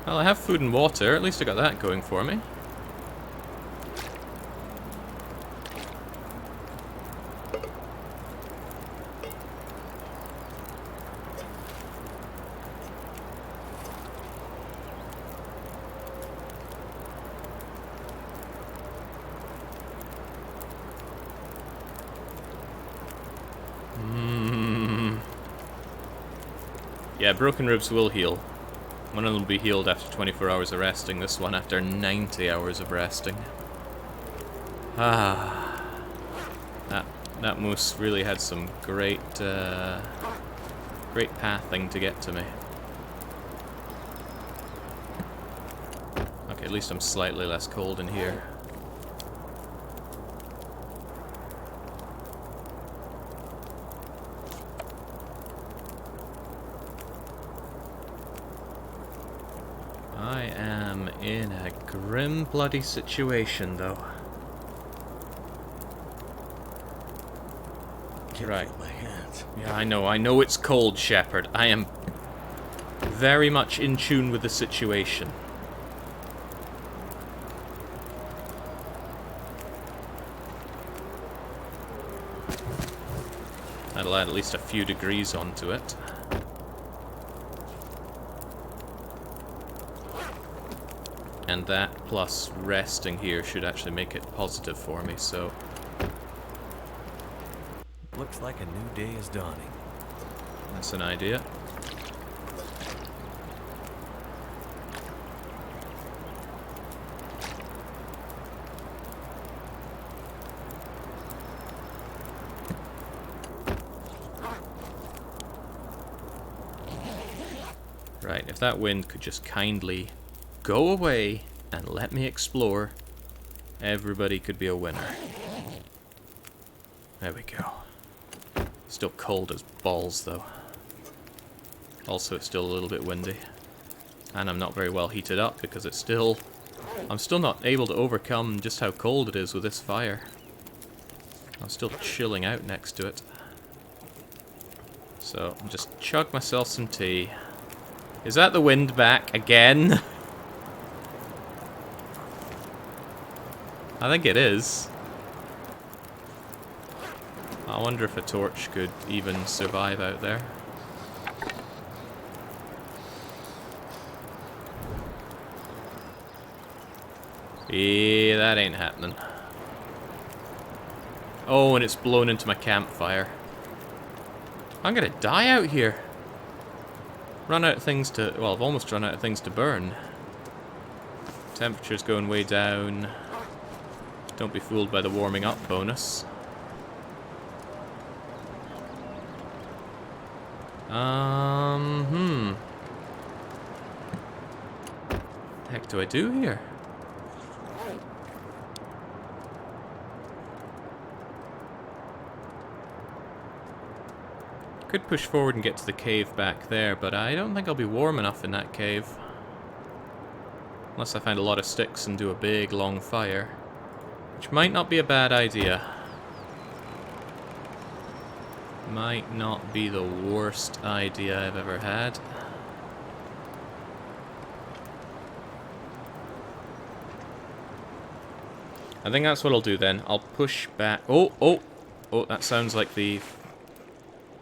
[SPEAKER 1] Well, I have food and water. At least I got that going for me. Yeah, broken ribs will heal. One of them will be healed after 24 hours of resting, this one after 90 hours of resting. Ah. That moose really had some great pathing to get to me. Okay, at least I'm slightly less cold in here. I am in a grim, bloody situation, though. Right.
[SPEAKER 2] My hands.
[SPEAKER 1] Yeah, I know it's cold, Shepard. I am very much in tune with the situation. That'll add at least a few degrees onto it. And that plus resting here should actually make it positive for me, so...
[SPEAKER 2] Looks like a new day is dawning.
[SPEAKER 1] That's an idea. Right, if that wind could just kindly go away and let me explore, everybody could be a winner. There we go. Still cold as balls, though. Also, it's still a little bit windy. And I'm not very well heated up because it's still... I'm still not able to overcome just how cold it is with this fire. I'm still chilling out next to it. So, I'll just chug myself some tea. Is that the wind back again? I think it is. Oh, I wonder if a torch could even survive out there. Yeah, that ain't happening. Oh, and it's blown into my campfire. I'm gonna die out here. Run out of things to... Well, I've almost run out of things to burn. Temperature's going way down. Don't be fooled by the warming up bonus. What the heck do I do here? Could push forward and get to the cave back there, but I don't think I'll be warm enough in that cave. Unless I find a lot of sticks and do a big, long fire. Which might not be a bad idea. Might not be the worst idea I've ever had. I think that's what I'll do then. I'll push back... Oh, that sounds like the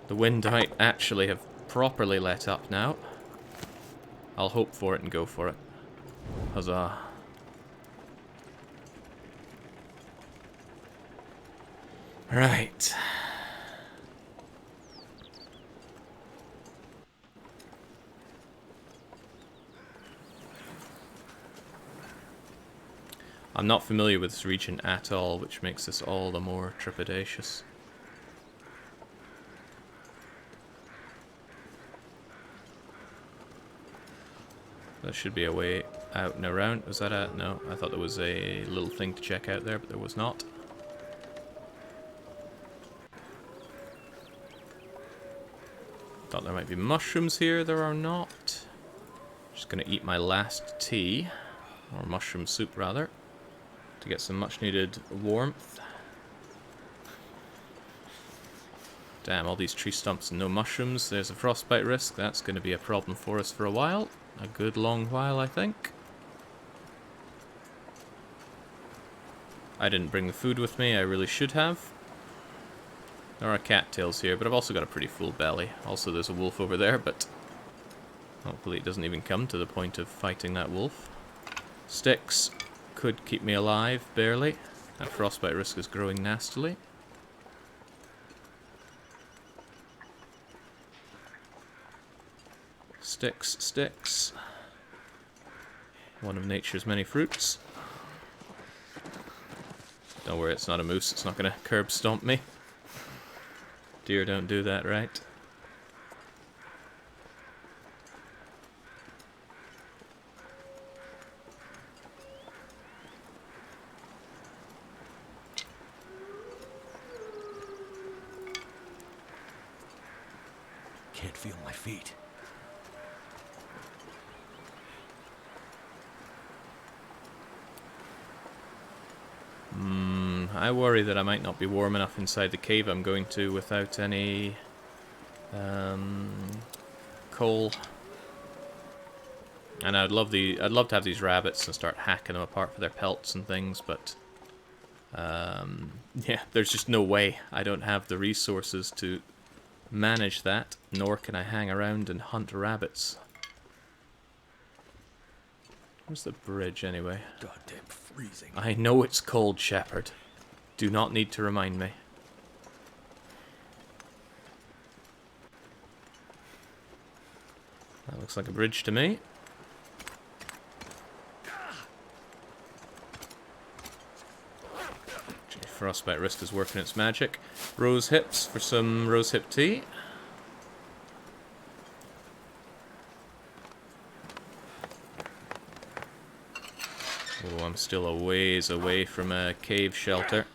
[SPEAKER 1] wind might actually have properly let up now. I'll hope for it and go for it. Huzzah. Right. I'm not familiar with this region at all, which makes this all the more trepidatious. There should be a way out and around. Was that a... No, I thought there was a little thing to check out there, but there was not. Thought there might be mushrooms here. There are not. Just gonna eat my last tea. Or mushroom soup, rather. To get some much needed warmth. Damn, all these tree stumps and no mushrooms. There's a frostbite risk. That's gonna be a problem for us for a while. A good long while, I think. I didn't bring the food with me. I really should have. There are cattails here, but I've also got a pretty full belly. Also, there's a wolf over there, but hopefully it doesn't even come to the point of fighting that wolf. Sticks could keep me alive, barely. That frostbite risk is growing nastily. Sticks, sticks. One of nature's many fruits. Don't worry, it's not a moose. It's not going to curb stomp me. Deer don't do that, right?
[SPEAKER 2] Can't feel my feet.
[SPEAKER 1] I worry that I might not be warm enough inside the cave I'm going to without any coal. And I'd love to have these rabbits and start hacking them apart for their pelts and things, but yeah, there's just no way. I don't have the resources to manage that, nor can I hang around and hunt rabbits. Where's the bridge anyway?
[SPEAKER 2] Goddamn freezing.
[SPEAKER 1] I know it's cold, Shepherd. Do not need to remind me. That looks like a bridge to me. Frostbite wrist is working its magic. Rose hips for some rose hip tea. Oh, I'm still a ways away from a cave shelter.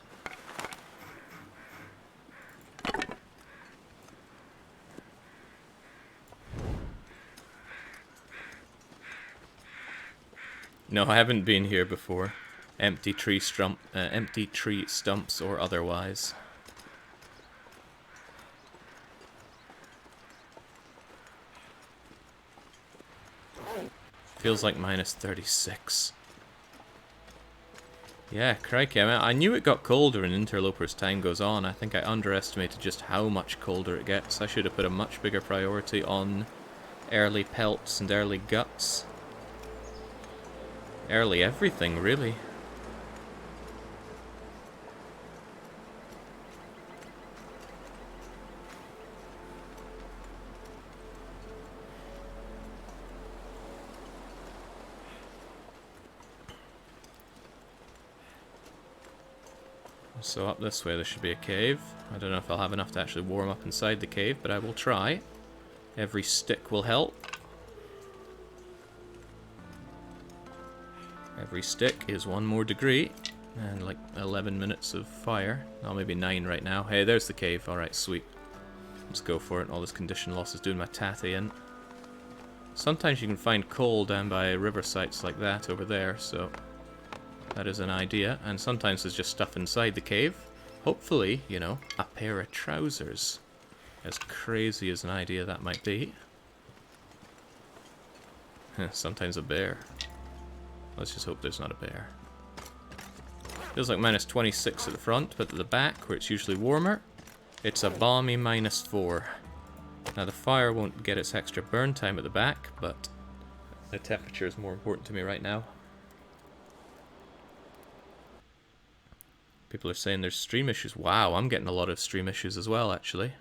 [SPEAKER 1] No, I haven't been here before. Empty tree stumps or otherwise. Feels like minus 36. Yeah, crikey. I mean, I knew it got colder in Interloper as time goes on. I think I underestimated just how much colder it gets. I should have put a much bigger priority on early pelts and early guts. Early everything, really. So up this way there should be a cave. I don't know if I'll have enough to actually warm up inside the cave, but I will try. Every stick will help. Every stick is 1 more degree. And like 11 minutes of fire. Oh, maybe 9 right now. Hey, there's the cave. Alright, sweet. Let's go for it. All this condition loss is doing my tatty in. Sometimes you can find coal down by river sites like that over there, so that is an idea. And sometimes there's just stuff inside the cave. Hopefully, you know, a pair of trousers. As crazy as an idea that might be. Sometimes a bear. Let's just hope there's not a bear. Feels like minus 26 at the front, but at the back, where it's usually warmer, it's a balmy minus 4. Now the fire won't get its extra burn time at the back, but the temperature is more important to me right now. People are saying there's stream issues. Wow, I'm getting a lot of stream issues as well, actually.